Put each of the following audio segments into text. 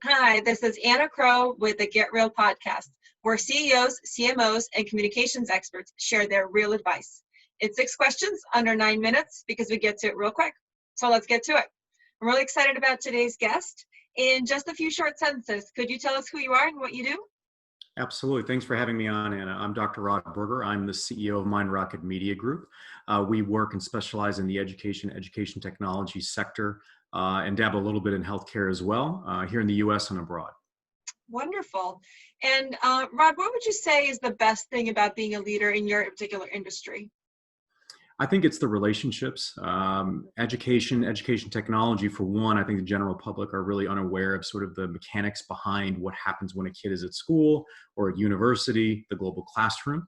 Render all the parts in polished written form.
Hi, this is Anna Crowe with the Get Real podcast, where CEOs, CMOs, and communications experts share their real advice. It's 6 questions under 9 minutes because we get to it real quick. So let's get to it. I'm really excited about today's guest. In just a few short sentences, could you tell us who you are and what you do? Absolutely. Thanks for having me on, Anna. I'm Dr. Rod Berger. I'm the CEO of Mind Rocket Media Group. We work and specialize in the education technology sector, and dabble a little bit in healthcare as well, here in the US and abroad. Wonderful. And Rod, what would you say is the best thing about being a leader in your particular industry? I think it's the relationships, education technology for one. I think the general public are really unaware of sort of the mechanics behind what happens when a kid is at school or at university, the global classroom,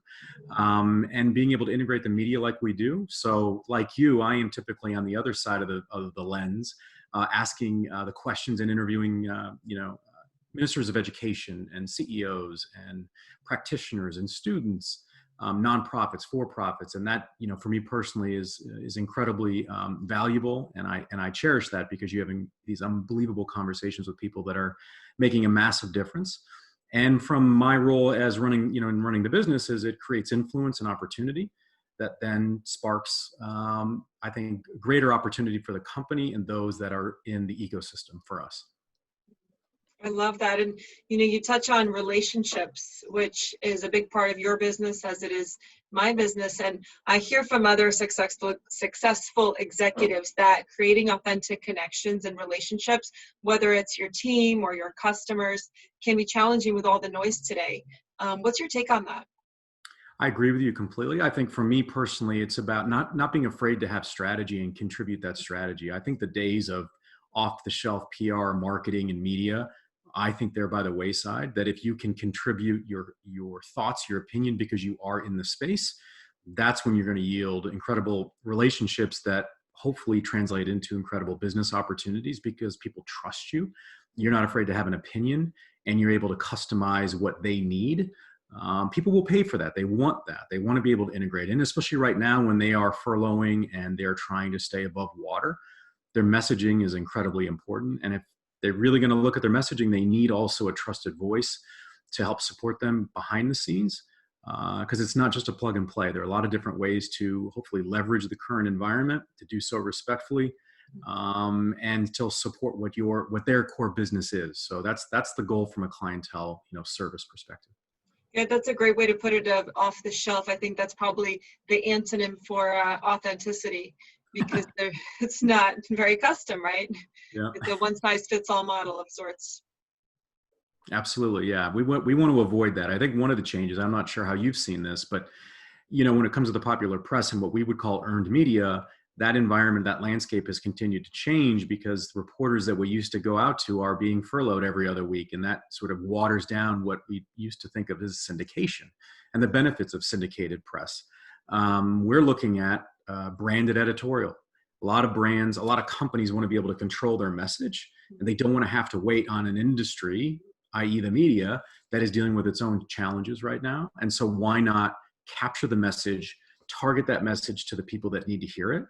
and being able to integrate the media like we do. So like you, I am typically on the other side of the lens, asking the questions and interviewing, ministers of education and CEOs and practitioners and students, nonprofits, for profits, and that, for me personally is incredibly valuable, and I cherish that because you're having these unbelievable conversations with people that are making a massive difference. And from my role as running the business, is it creates influence and opportunity that then sparks, I think, greater opportunity for the company and those that are in the ecosystem for us. I love that. And, you touch on relationships, which is a big part of your business as it is my business. And I hear from other successful executives that creating authentic connections and relationships, whether it's your team or your customers, can be challenging with all the noise today. What's your take on that? I agree with you completely. I think for me personally, it's about not being afraid to have strategy and contribute that strategy. I think the days of off the shelf PR, marketing, and media, I think they're by the wayside. That if you can contribute your thoughts, your opinion, because you are in the space, that's when you're going to yield incredible relationships that hopefully translate into incredible business opportunities because people trust you. You're not afraid to have an opinion, and you're able to customize what they need. People will pay for that. They want that. They want to be able to integrate in, especially right now when they are furloughing and they're trying to stay above water. Their messaging is incredibly important. And if they're really going to look at their messaging, they need also a trusted voice to help support them behind the scenes, because it's not just a plug and play. There are a lot of different ways to hopefully leverage the current environment, to do so respectfully, and to support what their core business is. So that's the goal from a clientele service perspective. Yeah, that's a great way to put it, off the shelf. I think that's probably the antonym for authenticity because it's not very custom, right? Yeah. It's a one size fits all model of sorts. Absolutely. Yeah. We want to avoid that. I think one of the changes, I'm not sure how you've seen this, but when it comes to the popular press and what we would call earned media, that environment, that landscape has continued to change because the reporters that we used to go out to are being furloughed every other week. And that sort of waters down what we used to think of as syndication and the benefits of syndicated press. We're looking at branded editorial. A lot of brands, a lot of companies want to be able to control their message, and they don't want to have to wait on an industry, i.e. the media, that is dealing with its own challenges right now. And so why not capture the message, target that message to the people that need to hear it?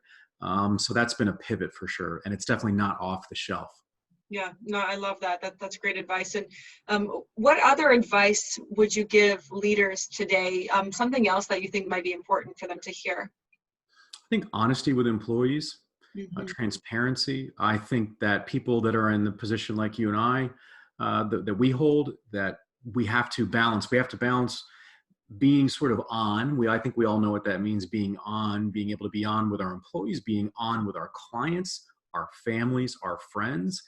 So that's been a pivot for sure. And it's definitely not off the shelf. Yeah, no, I love that. That's great advice. And what other advice would you give leaders today? Something else that you think might be important for them to hear? I think honesty with employees, Mm-hmm. transparency. I think that people that are in the position like you and I, that we hold, that we have to balance. We have to balance being sort of on. I think we all know what that means, being on, being able to be on with our employees, being on with our clients, our families, our friends,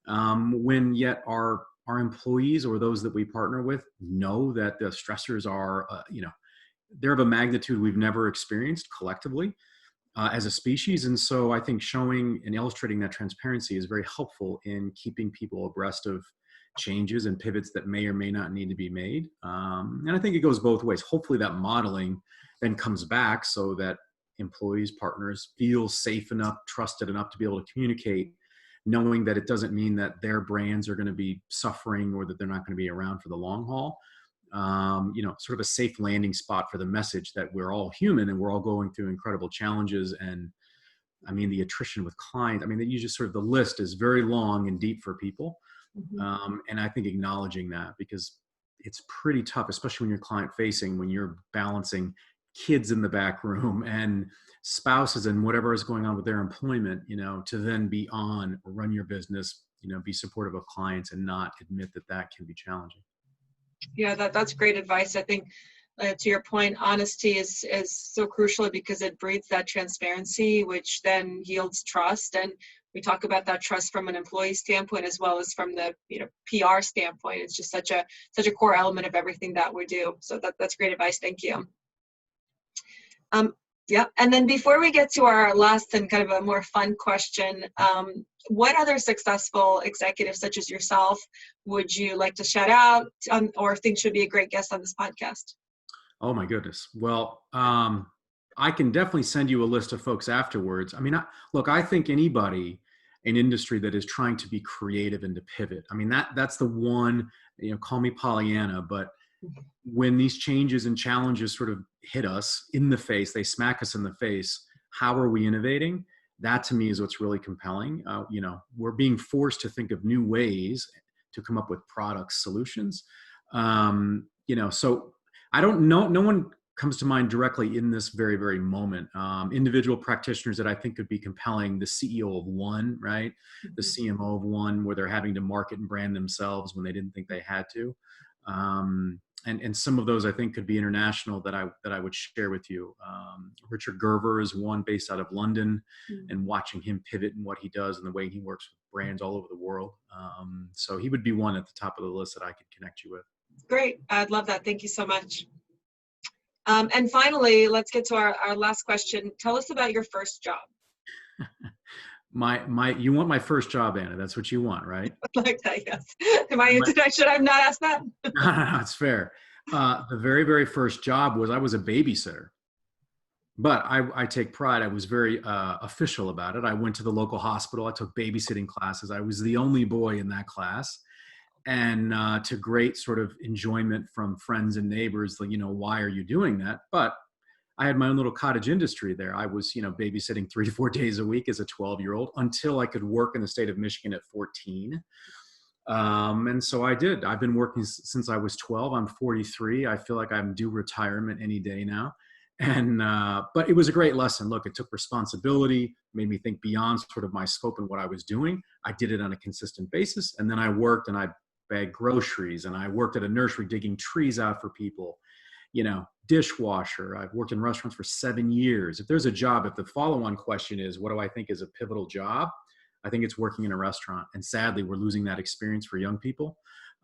when yet our employees or those that we partner with know that the stressors are, they're of a magnitude we've never experienced collectively as a species. And so I think showing and illustrating that transparency is very helpful in keeping people abreast of changes and pivots that may or may not need to be made. And I think it goes both ways. Hopefully that modeling then comes back so that employees, partners feel safe enough, trusted enough to be able to communicate, knowing that it doesn't mean that their brands are going to be suffering or that they're not going to be around for the long haul. Sort of a safe landing spot for the message that we're all human and we're all going through incredible challenges and I mean, the attrition with clients, I mean, you just sort of, the list is very long and deep for people. And I think acknowledging that, because it's pretty tough, especially when you're client facing, when you're balancing kids in the back room and spouses and whatever is going on with their employment, to then be on or run your business, be supportive of clients and not admit that that can be challenging. Yeah, that's great advice. I think to your point, honesty is so crucial because it breeds that transparency, which then yields trust. And we talk about that trust from an employee standpoint as well as from the PR standpoint. It's just such a core element of everything that we do. So that's great advice. Thank you. Yeah. And then before we get to our last and kind of a more fun question, what other successful executives such as yourself would you like to shout out or think should be a great guest on this podcast? Oh my goodness. Well, I can definitely send you a list of folks afterwards. I mean, look, I think anybody in industry that is trying to be creative and to pivot, I mean, that's the one, call me Pollyanna, but when these changes and challenges sort of hit us in the face, they smack us in the face, how are we innovating? That to me is what's really compelling. We're being forced to think of new ways to come up with product solutions. So I don't know, no one comes to mind directly in this very, very moment. Individual practitioners that I think could be compelling, the CEO of one, right? The CMO of one, where they're having to market and brand themselves when they didn't think they had to. And some of those I think could be international that I would share with you. Richard Gerver is one based out of London, and watching him pivot and what he does and the way he works with brands all over the world. So he would be one at the top of the list that I could connect you with. Great. I'd love that. Thank you so much. And finally, let's get to our last question. Tell us about your first job. You want my first job, Anna? That's what you want, right? Like that, yes. Should I have not asked that? No, it's fair. The very, very first job I was a babysitter. But I take pride. I was very official about it. I went to the local hospital. I took babysitting classes. I was the only boy in that class. And to great sort of enjoyment from friends and neighbors, why are you doing that? But I had my own little cottage industry there. I was, babysitting 3 to 4 days a week as a 12-year-old until I could work in the state of Michigan at 14. And so I did. I've been working since I was 12. I'm 43. I feel like I'm due retirement any day now. And, but it was a great lesson. Look, it took responsibility, made me think beyond sort of my scope and what I was doing. I did it on a consistent basis. And then I worked and I bagged groceries, and I worked at a nursery digging trees out for people, dishwasher. I've worked in restaurants for 7 years. If there's a job, if the follow-on question is, what do I think is a pivotal job? I think it's working in a restaurant. And sadly, we're losing that experience for young people.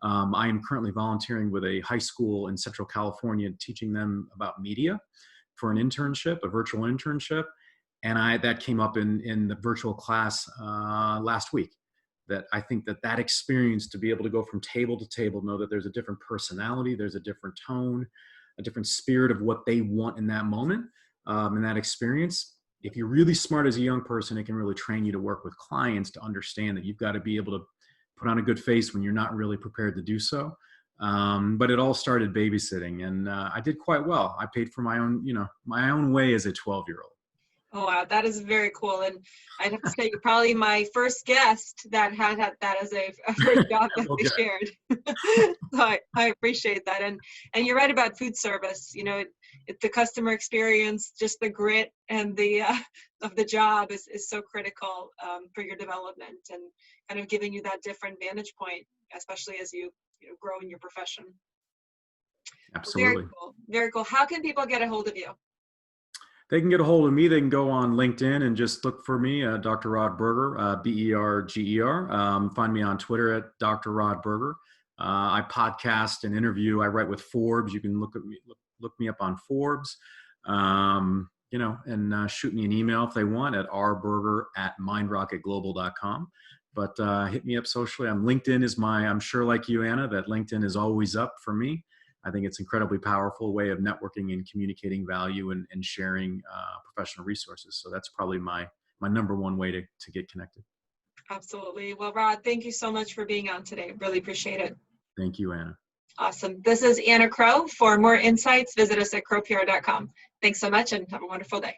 I am currently volunteering with a high school in Central California, teaching them about media for an internship, a virtual internship. And that came up in the virtual class last week. That I think that experience, to be able to go from table to table, know that there's a different personality, there's a different tone, a different spirit of what they want in that moment, in that experience. If you're really smart as a young person, it can really train you to work with clients to understand that you've got to be able to put on a good face when you're not really prepared to do so. But it all started babysitting, and I did quite well. I paid for my own way as a 12-year-old. Oh, wow. That is very cool. And I'd have to say you're probably my first guest that had that as a first job that they shared. So I appreciate that. And you're right about food service. It's the customer experience, just the grit and the of the job is so critical for your development and kind of giving you that different vantage point, especially as you grow in your profession. Absolutely. Very cool. Very cool. How can people get a hold of you? They can get a hold of me. They can go on LinkedIn and just look for me, Dr. Rod Berger, Berger. Find me on Twitter at Dr. Rod Berger. I podcast and interview. I write with Forbes. You can look me up on Forbes, and shoot me an email if they want at rberger@mindrocketglobal.com. But hit me up socially. LinkedIn I'm sure like you, Anna, that LinkedIn is always up for me. I think it's an incredibly powerful way of networking and communicating value and sharing professional resources. So that's probably my number one way to get connected. Absolutely. Well, Rod, thank you so much for being on today. Really appreciate it. Thank you, Anna. Awesome. This is Anna Crowe. For more insights, visit us at crowepr.com. Thanks so much and have a wonderful day.